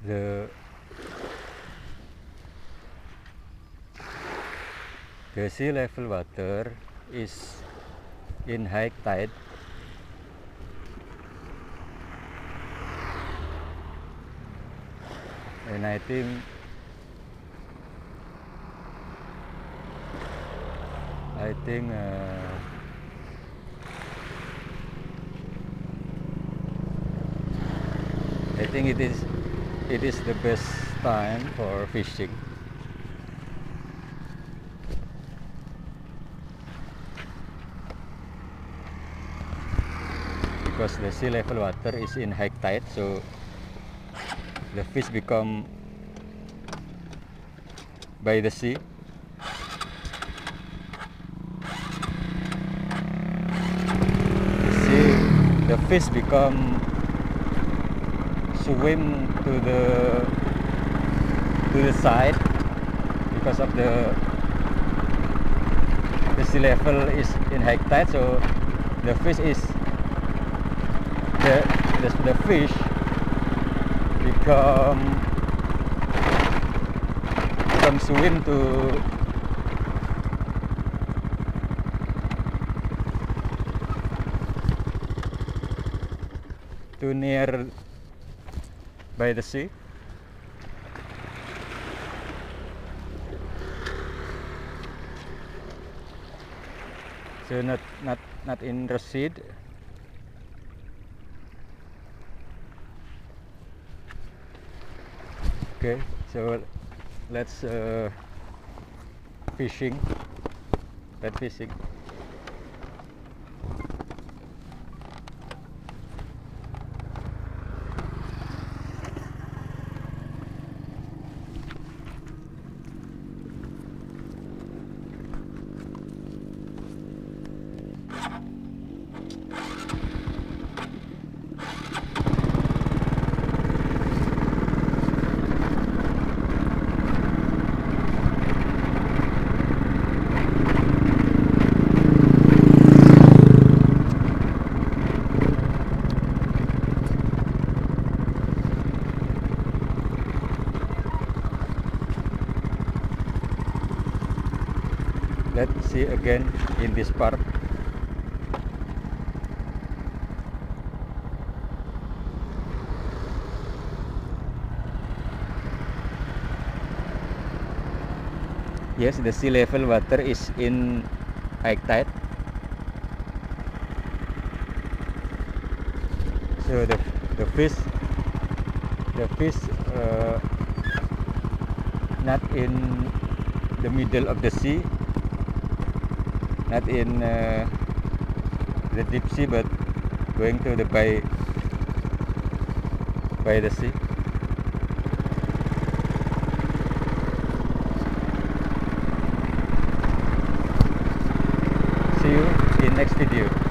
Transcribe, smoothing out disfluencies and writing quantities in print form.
the sea level water is in high tide, and I think it is the best time for fishing. Because the sea level water is in high tide, so the fish become by the sea. The fish become swim to the side because of the sea level is in high tide, so the fish become swim to near by the sea. So not in recede. Okay, so let's fishing. Let's fishing. Let's see again in this part. Yes, the sea level water is in high tide. So the fish not in the middle of the sea, not in the deep sea, but going to the by the sea. See you in next video.